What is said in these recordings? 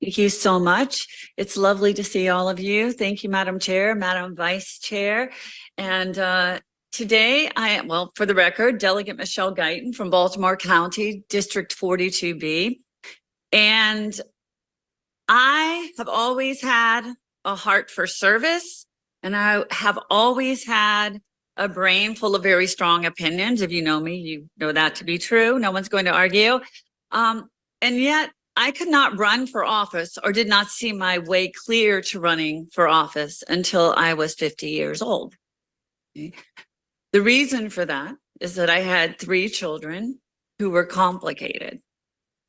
Thank you so much. It's lovely to see all of you. Thank you, Madam Chair, Madam Vice Chair. And today, well, for the record, Delegate Michelle Guyton from Baltimore County, District 42B. And I have always had a heart for service, and I have always had a brain full of very strong opinions. If you know me, you know that to be true. No one's going to argue. And yet, I could not run for office or did not see my way clear to running for office until I was 50 years old. Okay. The reason for that is that I had 3 children who were complicated.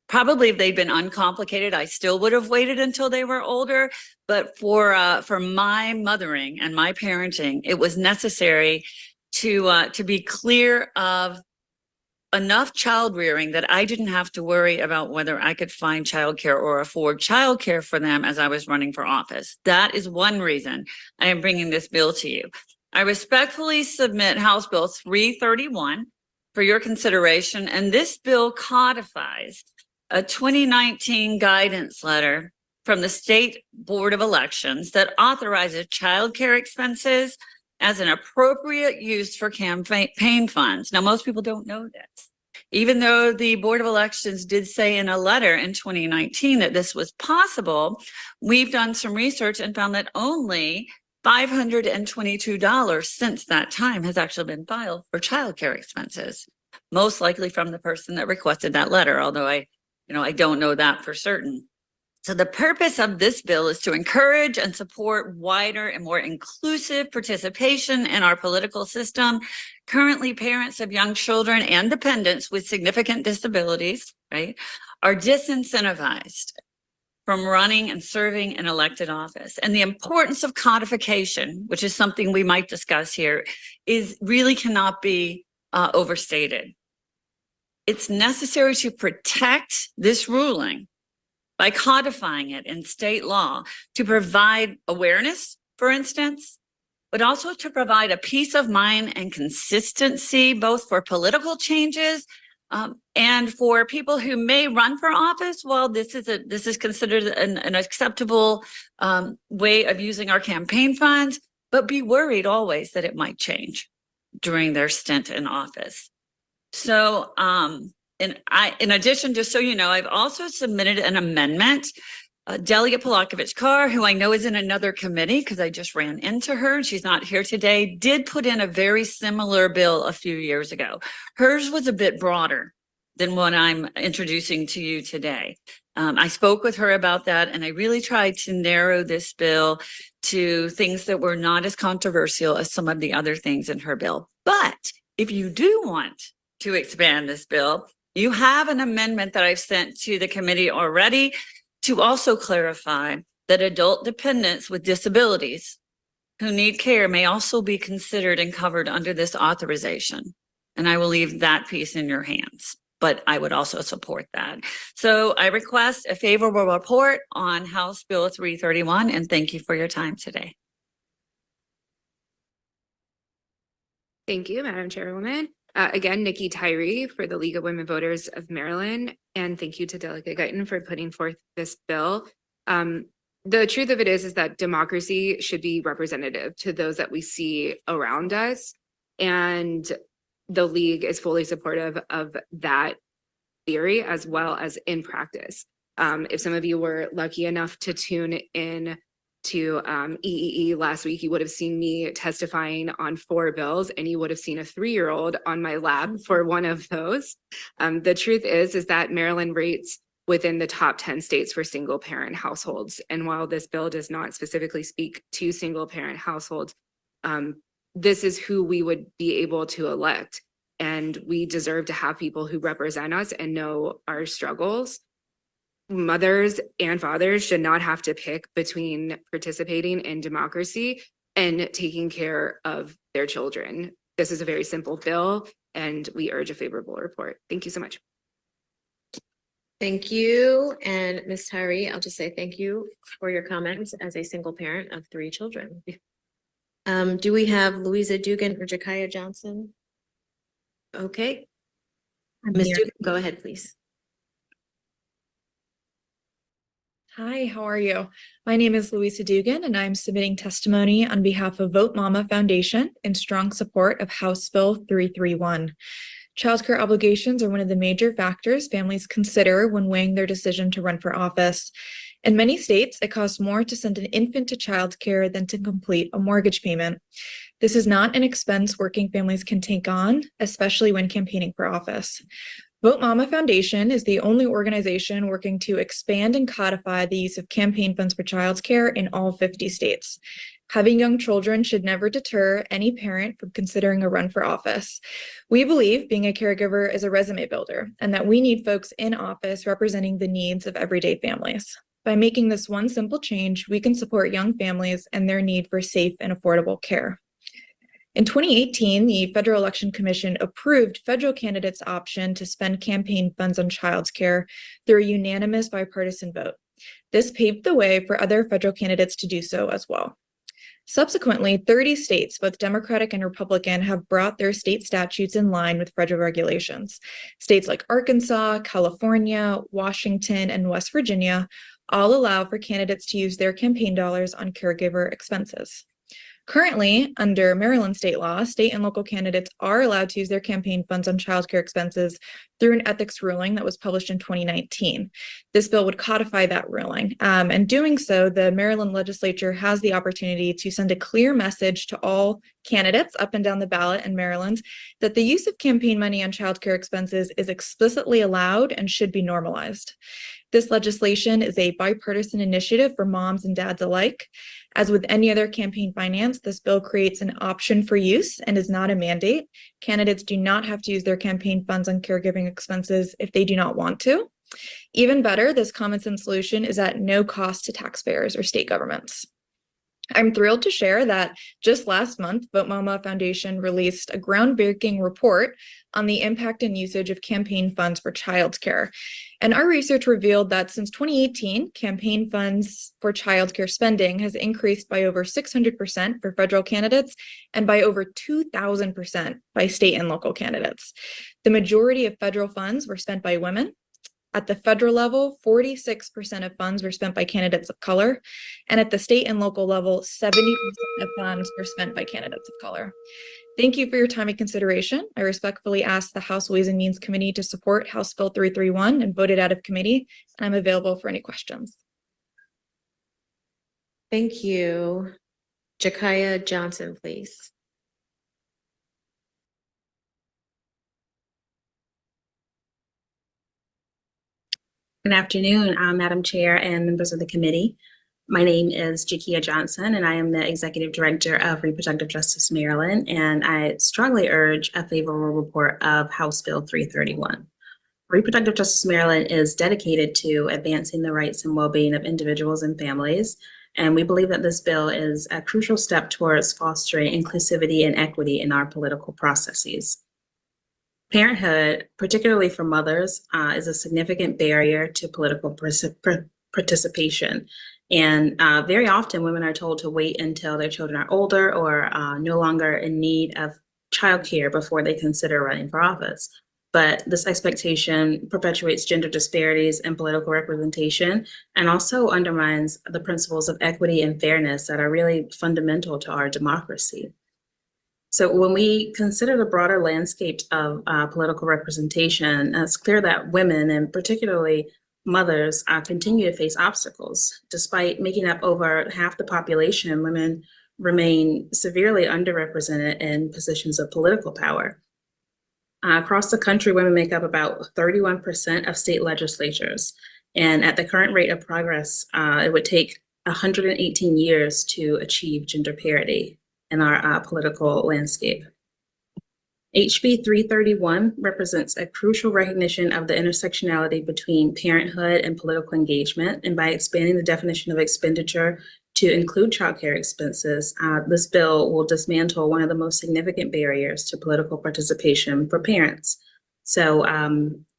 Probably if they'd been uncomplicated, I still would have waited until they were older. But for my mothering and my parenting, it was necessary to be clear of enough child rearing that I didn't have to worry about whether I could find childcare or afford childcare for them as I was running for office. That is one reason I am bringing this bill to you. I respectfully submit House Bill 331 for your consideration, and this bill codifies a 2019 guidance letter from the State Board of Elections that authorizes childcare expenses as an appropriate use for campaign funds. Now, most people don't know this. Even though the Board of Elections did say in a letter in 2019 that this was possible, we've done some research and found that only $522 since that time has actually been filed for childcare expenses, most likely from the person that requested that letter, although I don't know that for certain. So the purpose of this bill is to encourage and support wider and more inclusive participation in our political system. Currently, parents of young children and dependents with significant disabilities, right, are disincentivized from running and serving in elected office. And the importance of codification, which is something we might discuss here, really cannot be overstated. It's necessary to protect this ruling by codifying it in state law to provide awareness, for instance, but also to provide a peace of mind and consistency, both for political changes and for people who may run for office. While this is considered an acceptable way of using our campaign funds, but be worried always that it might change during their stint in office. So, in addition, just so you know, I've also submitted an amendment. Delegate Polakovich-Carr, who I know is in another committee because I just ran into her, she's not here today, did put in a very similar bill a few years ago. Hers was a bit broader than what I'm introducing to you today. I spoke with her about that, and I really tried to narrow this bill to things that were not as controversial as some of the other things in her bill. But if you do want to expand this bill, you have an amendment that I've sent to the committee already to also clarify that adult dependents with disabilities who need care may also be considered and covered under this authorization. And I will leave that piece in your hands, but I would also support that. So I request a favorable report on House Bill 331, and thank you for your time today. Thank you, Madam Chairwoman. Again, Nikki Tyree for the League of Women Voters of Maryland, and thank you to Delegate Guyton for putting forth this bill. The truth of it is that democracy should be representative to those that we see around us, and the League is fully supportive of that theory as well as in practice. If some of you were lucky enough to tune in to EEE last week, you would have seen me testifying on 4 bills, and you would have seen a 3-year-old on my lap for one of those. The truth is that Maryland rates within the top 10 states for single parent households. And while this bill does not specifically speak to single parent households, this is who we would be able to elect. And we deserve to have people who represent us and know our struggles. Mothers and fathers should not have to pick between participating in democracy and taking care of their children. This is a very simple bill, and we urge a favorable report. Thank you so much. Thank you. And Ms. Tyree, I'll just say thank you for your comments as a single parent of 3 children. Do we have Louisa Dugan or Jakaya Johnson? Okay. Ms. Dugan, go ahead, please. Hi, how are you? My name is Louisa Dugan, and I'm submitting testimony on behalf of Vote Mama Foundation in strong support of House Bill 331. Childcare obligations are one of the major factors families consider when weighing their decision to run for office. In many states, it costs more to send an infant to childcare than to complete a mortgage payment. This is not an expense working families can take on, especially when campaigning for office. Vote Mama Foundation is the only organization working to expand and codify the use of campaign funds for childcare in all 50 states. Having young children should never deter any parent from considering a run for office. We believe being a caregiver is a resume builder and that we need folks in office representing the needs of everyday families. By making this one simple change, we can support young families and their need for safe and affordable care. In 2018, the Federal Election Commission approved federal candidates' option to spend campaign funds on childcare through a unanimous bipartisan vote. This paved the way for other federal candidates to do so as well. Subsequently, 30 states, both Democratic and Republican, have brought their state statutes in line with federal regulations. States like Arkansas, California, Washington, and West Virginia all allow for candidates to use their campaign dollars on caregiver expenses. Currently, under Maryland state law, state and local candidates are allowed to use their campaign funds on childcare expenses through an ethics ruling that was published in 2019. This bill would codify that ruling. And doing so, the Maryland legislature has the opportunity to send a clear message to all candidates up and down the ballot in Maryland that the use of campaign money on childcare expenses is explicitly allowed and should be normalized. This legislation is a bipartisan initiative for moms and dads alike. As with any other campaign finance, this bill creates an option for use and is not a mandate. Candidates do not have to use their campaign funds on caregiving expenses if they do not want to. Even better, this common sense solution is at no cost to taxpayers or state governments. I'm thrilled to share that just last month, Vote Mama Foundation released a groundbreaking report on the impact and usage of campaign funds for childcare. And our research revealed that since 2018, campaign funds for childcare spending has increased by over 600% for federal candidates and by over 2,000% by state and local candidates. The majority of federal funds were spent by women. At the federal level, 46% of funds were spent by candidates of color. And at the state and local level, 70% of funds were spent by candidates of color. Thank you for your time and consideration. I respectfully ask the House Ways and Means Committee to support House Bill 331 and vote it out of committee. And I'm available for any questions. Thank you. Jakaya Johnson, please. Good afternoon, Madam Chair and members of the committee. My name is Jakia Johnson, and I am the Executive Director of Reproductive Justice Maryland, and I strongly urge a favorable report of House Bill 331. Reproductive Justice Maryland is dedicated to advancing the rights and well-being of individuals and families, and we believe that this bill is a crucial step towards fostering inclusivity and equity in our political processes. Parenthood, particularly for mothers, is a significant barrier to political participation. And very often women are told to wait until their children are older or no longer in need of childcare before they consider running for office. But this expectation perpetuates gender disparities in political representation and also undermines the principles of equity and fairness that are really fundamental to our democracy. So when we consider the broader landscape of political representation, it's clear that women, and particularly mothers, continue to face obstacles. Despite making up over half the population, women remain severely underrepresented in positions of political power. Across the country, women make up about 31% of state legislatures. And at the current rate of progress, it would take 118 years to achieve gender parity in our political landscape. HB 331 represents a crucial recognition of the intersectionality between parenthood and political engagement. And by expanding the definition of expenditure to include childcare expenses, this bill will dismantle one of the most significant barriers to political participation for parents. So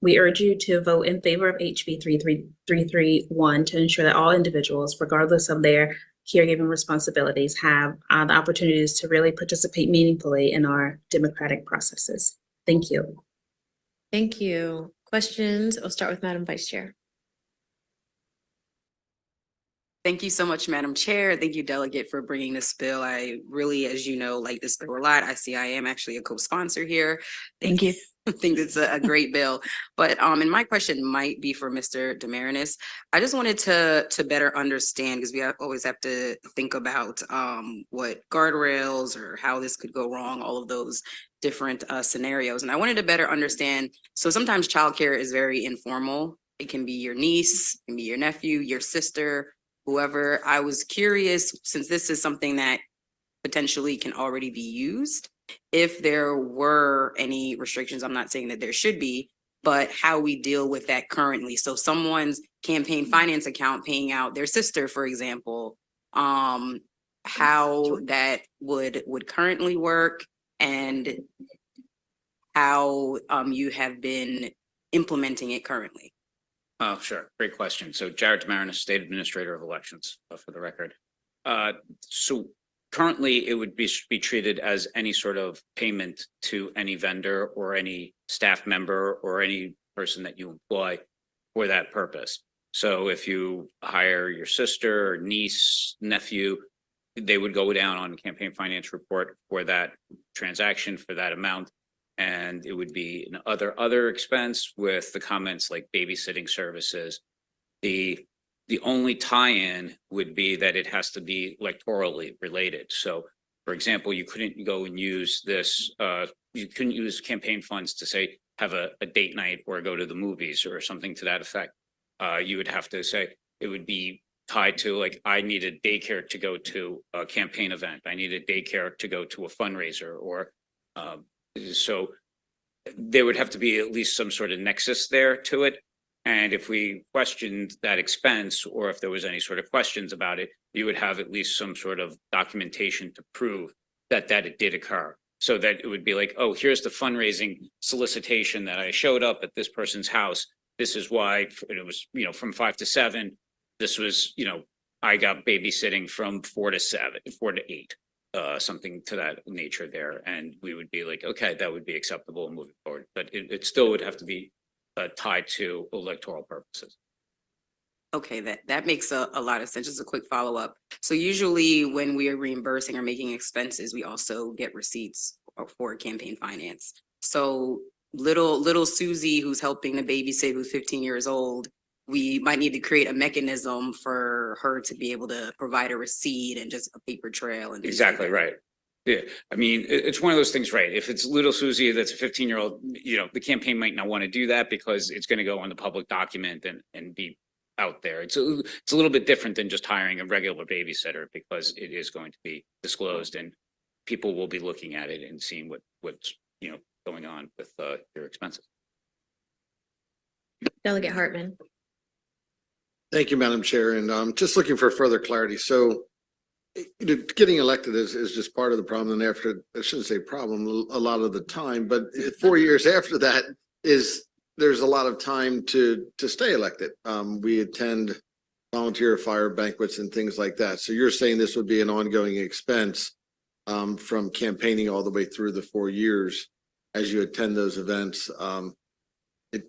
we urge you to vote in favor of HB 331 to ensure that all individuals, regardless of their caregiving responsibilities, have the opportunities to really participate meaningfully in our democratic processes. Thank you. Thank you. Questions? We'll start with Madam Vice Chair. Thank you so much, Madam Chair. Thank you, Delegate, for bringing this bill. I really, as you know, like this bill a lot. I see I am actually a co-sponsor here. Thank you. I think it's a great bill. But and my question might be for Mr. Demarinis. I just wanted to better understand, because always have to think about what guardrails or how this could go wrong, all of those different scenarios. And I wanted to better understand. So sometimes childcare is very informal. It can be your niece, it can be your nephew, your sister, whoever. I was curious, since this is something that potentially can already be used, if there were any restrictions. I'm not saying that there should be, but how we deal with that currently. So someone's campaign finance account paying out their sister, for example, how that would currently work, and how you have been implementing it currently. Oh, sure. Great question. So Jared Demarinis, State Administrator of Elections, for the record. So currently it would be treated as any sort of payment to any vendor or any staff member or any person that you employ for that purpose. So if you hire your sister or niece, nephew, they would go down on a campaign finance report for that transaction, for that amount. And it would be an other expense with the comments like babysitting services. The only tie-in would be that it has to be electorally related. So, for example, you couldn't go and use this, you couldn't use campaign funds to say, have a date night or go to the movies or something to that effect. You would have to say, it would be tied to, like, I need a daycare to go to a campaign event. I need a daycare to go to a fundraiser, or so there would have to be at least some sort of nexus there to it. And if we questioned that expense, or if there was any sort of questions about it, you would have at least some sort of documentation to prove that it did occur. So that it would be like, oh, here's the fundraising solicitation that I showed up at this person's house. This is why it was, from 5 to 7. This was, I got babysitting from 4 to 8. Something to that nature there, and we would be like, okay, that would be acceptable moving forward, but it still would have to be tied to electoral purposes. Okay, that makes a lot of sense. Just a quick follow-up. So usually when we are reimbursing or making expenses, we also get receipts for campaign finance. So little Susie, who's helping to babysit, who's 15 years old, we might need to create a mechanism for her to be able to provide a receipt and just a paper trail. And Exactly right. Yeah, I mean, it's one of those things, right? If it's little Susie that's a 15-year-old, the campaign might not want to do that because it's going to go on the public document and be out there. It's a little bit different than just hiring a regular babysitter, because it is going to be disclosed and people will be looking at it and seeing what's going on with their expenses. Delegate Hartman. Thank you, Madam Chair. And just looking for further clarity. So getting elected is just part of the problem. And after, I shouldn't say problem, a lot of the time, but 4 years after that there's a lot of time to stay elected. We attend volunteer fire banquets and things like that. So you're saying this would be an ongoing expense from campaigning all the way through the 4 years as you attend those events.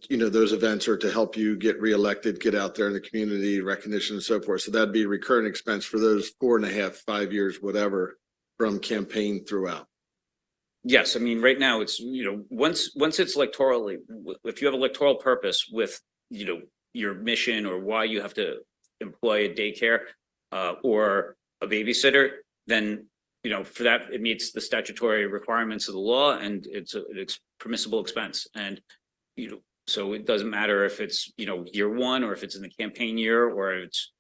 Those events are to help you get reelected, get out there in the community, recognition and so forth. So that'd be a recurring expense for those 4.5, 5 years, whatever, from campaign throughout. Yes, I mean, right now it's, once it's electorally, if you have electoral purpose with, your mission or why you have to employ a daycare or a babysitter, then, for that, it meets the statutory requirements of the law and it's permissible expense. And, so it doesn't matter if it's, year one, or if it's in the campaign year, or it's,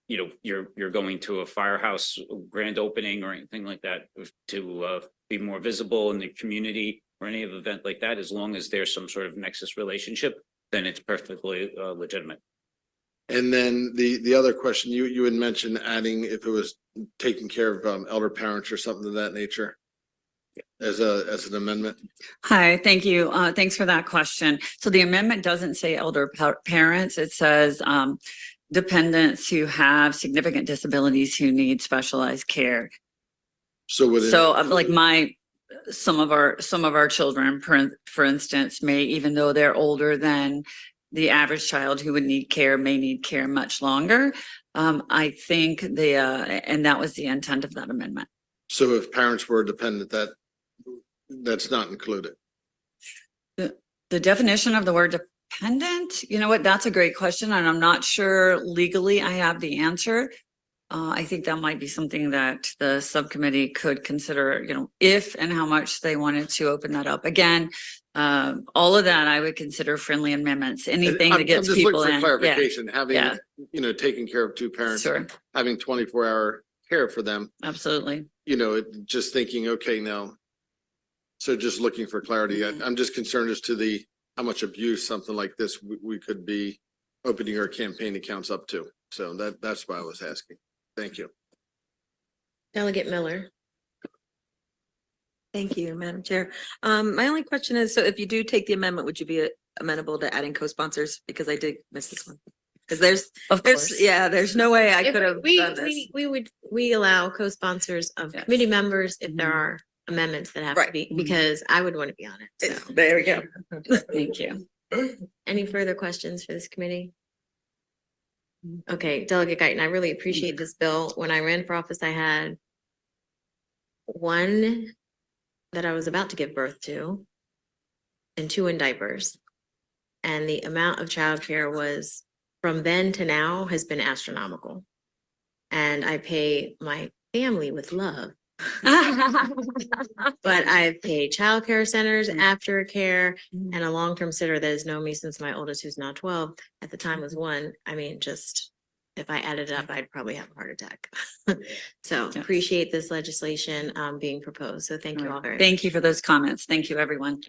you're going to a firehouse grand opening or anything like that to be more visible in the community or any event like that. As long as there's some sort of nexus relationship, then it's perfectly legitimate. And then the other question, you had mentioned adding if it was taking care of elder parents or something of that nature as an amendment. Hi, thank you. Thanks for that question. So the amendment doesn't say elder parents. It says dependents who have significant disabilities who need specialized care. So like some of our children, for instance, may, even though they're older than the average child who would need care, may need care much longer. I think and that was the intent of that amendment. So if parents were dependent, that's not included. The definition of the word dependent, you know what, that's a great question, and I'm not sure legally I have the answer. I think that might be something that the subcommittee could consider, if and how much they wanted to open that up. Again, all of that I would consider friendly amendments, anything that gets I'm just people looking in. for Yeah, clarification, having, yeah. taking care of two parents, sure, having 24-hour care for them, absolutely. Just thinking, okay, now. So just looking for clarity. I'm just concerned as to how much abuse something like this we could be opening our campaign accounts up to. So that's why I was asking. Thank you. Delegate Miller. Thank you, Madam Chair. My only question is, so if you do take the amendment, would you be amenable to adding co-sponsors? Because I did miss this one. Because Of course. there's no way I If could have done this. we allow co-sponsors of Yes. committee members if there Mhm. are amendments that have to Right. be, Mhm. because I would want to be on it. It's- So, There we go. Thank you. any further questions for this committee? Okay, Delegate Guyton, I really appreciate this bill. When I ran for office, I had one that I was about to give birth to and two in diapers. And the amount of childcare was, from then to now, has been astronomical. And I pay my family with love. But I've paid childcare centers, aftercare, and a long-term sitter that has known me since my oldest, who's now 12, at the time was 1. I mean, just, if I added it up, I'd probably have a heart attack. So Yes. appreciate this legislation being proposed. So thank you all very much. Thank you for those comments. Thank you, everyone.